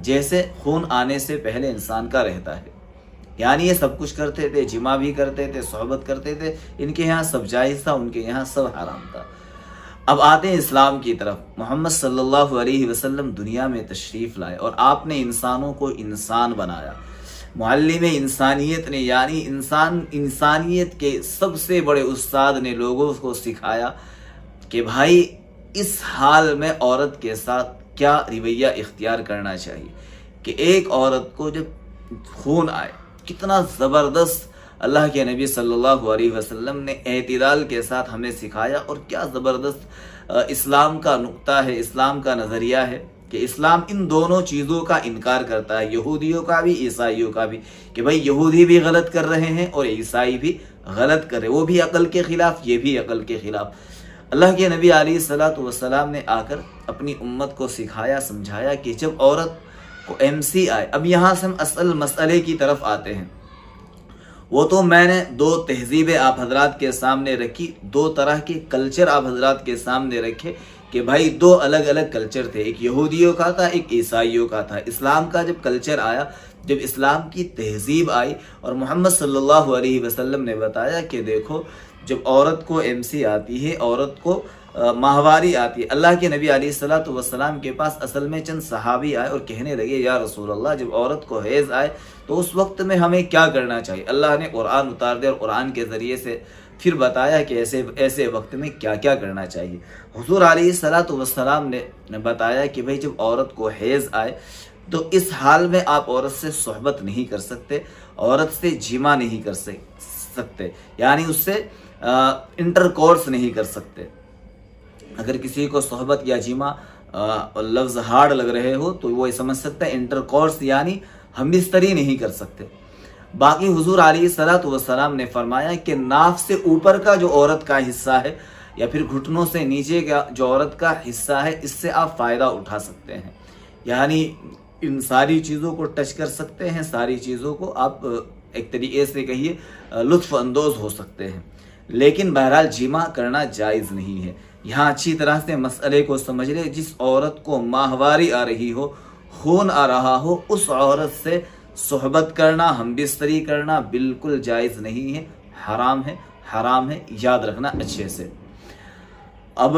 جیسے خون آنے سے پہلے انسان کا رہتا ہے. یعنی یہ سب کچھ کرتے تھے، جمع بھی کرتے تھے، صحبت کرتے تھے، ان کے یہاں سب جائز تھا، ان کے یہاں سب حرام تھا. اب آتے ہیں اسلام کی طرف. محمد صلی اللہ علیہ وسلم دنیا میں تشریف لائے اور آپ نے انسانوں کو انسان بنایا. معلم انسانیت نے، یعنی انسانیت کے سب سے بڑے استاد نے لوگوں کو سکھایا کہ بھائی اس حال میں عورت کے ساتھ کیا رویہ اختیار کرنا چاہیے. کہ ایک عورت کو جب خون آئے، کتنا زبردست اللہ کے نبی صلی اللہ علیہ وسلم نے اعتدال کے ساتھ ہمیں سکھایا، اور کیا زبردست اسلام کا نقطہ ہے، اسلام کا نظریہ ہے کہ اسلام ان دونوں چیزوں کا انکار کرتا ہے، یہودیوں کا بھی، عیسائیوں کا بھی، کہ بھائی یہودی بھی غلط کر رہے ہیں اور عیسائی بھی غلط کر رہے ہیں، وہ بھی عقل کے خلاف، یہ بھی عقل کے خلاف. اللہ کے نبی علیہ الصلوۃ والسلام نے آ کر اپنی امت کو سکھایا، سمجھایا کہ جب عورت کو MC آئے. اب یہاں سے ہم اصل مسئلے کی طرف آتے ہیں. وہ تو میں نے دو تہذیبیں آپ حضرات کے سامنے رکھی، دو طرح کے کلچر آپ حضرات کے سامنے رکھے کہ بھائی دو الگ الگ کلچر تھے، ایک یہودیوں کا تھا، ایک عیسائیوں کا تھا. اسلام کا جب کلچر آیا، جب اسلام کی تہذیب آئی اور محمد صلی اللہ علیہ وسلم نے بتایا کہ دیکھو جب عورت کو MC آتی ہے، عورت کو ماہواری آتی ہے. اللہ کے نبی علیہ الصلوۃ والسلام کے پاس اصل میں چند صحابی آئے اور کہنے لگے یا رسول اللہ جب عورت کو حیض آئے تو اس وقت میں ہمیں کیا کرنا چاہیے. اللہ نے قرآن اتار دیا اور قرآن کے ذریعے سے پھر بتایا کہ ایسے وقت میں کیا کیا کرنا چاہیے. حضور علیہ الصلوۃ والسلام نے بتایا کہ بھائی جب عورت کو حیض آئے تو اس حال میں آپ عورت سے صحبت نہیں کر سکتے، عورت سے جمع نہیں کر سکتے، یعنی اس سے انٹر کورس نہیں کر سکتے. اگر کسی کو صحبت یا جمع لفظ ہارڈ لگ رہے ہو تو وہ سمجھ سکتا ہے انٹر کورس یعنی ہم بستری نہیں کر سکتے. باقی حضور علیہ الصلوۃ والسلام نے فرمایا کہ ناف سے اوپر کا جو عورت کا حصہ ہے یا پھر گھٹنوں سے نیچے کا جو عورت کا حصہ ہے، اس سے آپ فائدہ اٹھا سکتے ہیں، یعنی ان ساری چیزوں کو ٹچ کر سکتے ہیں، ساری چیزوں کو آپ ایک طریقے سے کہیے لطف اندوز ہو سکتے ہیں. لیکن بہرحال جمع کرنا جائز نہیں ہے. یہاں اچھی طرح سے مسئلے کو سمجھ لے. جس عورت کو ماہواری آ رہی ہو، خون آ رہا ہو، اس عورت سے صحبت کرنا، ہم بستری کرنا بالکل جائز نہیں ہے، حرام ہے، حرام ہے، یاد رکھنا اچھے سے. اب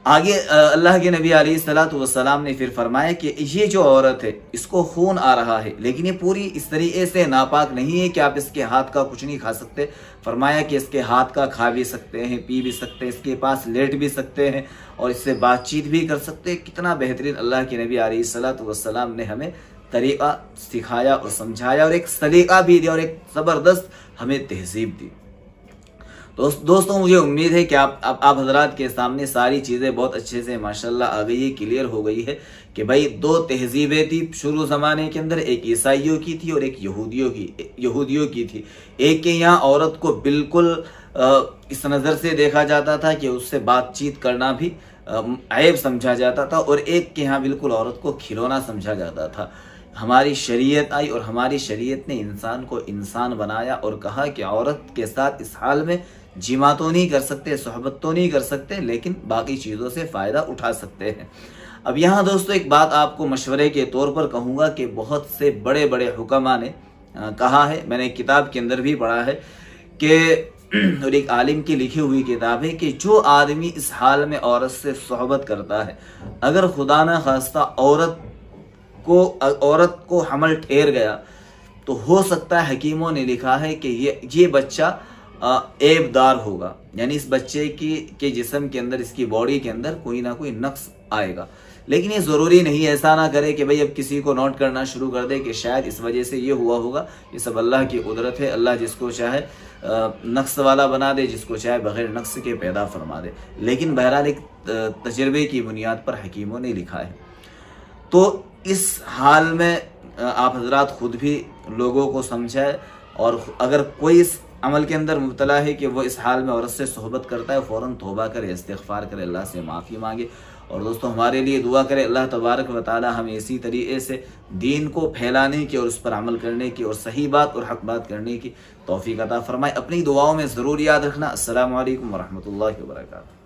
آگے اللہ کے نبی علیہ الصلوۃ والسلام نے پھر فرمایا کہ یہ جو عورت ہے اس کو خون آ رہا ہے، لیکن یہ پوری اس طریقے سے ناپاک نہیں ہے کہ آپ اس کے ہاتھ کا کچھ نہیں کھا سکتے. فرمایا کہ اس کے ہاتھ کا کھا بھی سکتے ہیں، پی بھی سکتے ہیں، اس کے پاس لیٹ بھی سکتے ہیں اور اس سے بات چیت بھی کر سکتے ہیں. کتنا بہترین اللہ کے نبی علیہ الصلوۃ والسلام نے ہمیں طریقہ سکھایا اور سمجھایا، اور ایک سلیقہ بھی دیا اور ایک زبردست ہمیں تہذیب دی. دوستوں مجھے امید ہے کہ آپ حضرات کے سامنے ساری چیزیں بہت اچھے سے ماشاءاللہ آ گئی ہے، کلیئر ہو گئی ہے کہ بھائی دو تہذیبیں تھی شروع زمانے کے اندر، ایک عیسائیوں کی تھی اور ایک یہودیوں کی تھی. ایک کے یہاں عورت کو بالکل اس نظر سے دیکھا جاتا تھا کہ اس سے بات چیت کرنا بھی عیب سمجھا جاتا تھا، اور ایک کے یہاں بالکل عورت کو کھلونا سمجھا جاتا تھا. ہماری شریعت آئی اور ہماری شریعت نے انسان کو انسان بنایا اور کہا کہ عورت کے ساتھ اس حال میں جمع تو نہیں کر سکتے، صحبت تو نہیں کر سکتے، لیکن باقی چیزوں سے فائدہ اٹھا سکتے ہیں. اب یہاں دوستو ایک بات آپ کو مشورے کے طور پر کہوں گا کہ بہت سے بڑے بڑے حکماء نے کہا ہے، میں نے کتاب کے اندر بھی پڑھا ہے کہ اور ایک عالم کی لکھی ہوئی کتاب ہے کہ جو آدمی اس حال میں عورت سے صحبت کرتا ہے، اگر خدا نہ خواستہ عورت کو حمل ٹھہر گیا تو ہو سکتا ہے، حکیموں نے لکھا ہے کہ یہ بچہ عیب دار ہوگا، یعنی اس بچے کے جسم کے اندر، اس کی باڈی کے اندر کوئی نہ کوئی نقص آئے گا. لیکن یہ ضروری نہیں، ایسا نہ کرے کہ بھئی اب کسی کو نوٹ کرنا شروع کر دے کہ شاید اس وجہ سے یہ ہوا ہوگا. یہ سب اللہ کی قدرت ہے، اللہ جس کو چاہے نقص والا بنا دے، جس کو چاہے بغیر نقص کے پیدا فرما دے. لیکن بہرحال ایک تجربے کی بنیاد پر حکیموں نے لکھا ہے. تو اس حال میں آپ حضرات خود بھی لوگوں کو سمجھائے، اور اگر کوئی اس عمل کے اندر مبتلا ہے کہ وہ اس حال میں عورت سے صحبت کرتا ہے، فوراً توبہ کرے، استغفار کرے، اللہ سے معافی مانگے. اور دوستوں ہمارے لیے دعا کرے اللہ تبارک و تعالی ہمیں اسی طریقے سے دین کو پھیلانے کی اور اس پر عمل کرنے کی اور صحیح بات اور حق بات کرنے کی توفیق عطا فرمائے. اپنی دعاؤں میں ضرور یاد رکھنا. السلام علیکم ورحمۃ اللہ وبرکاتہ.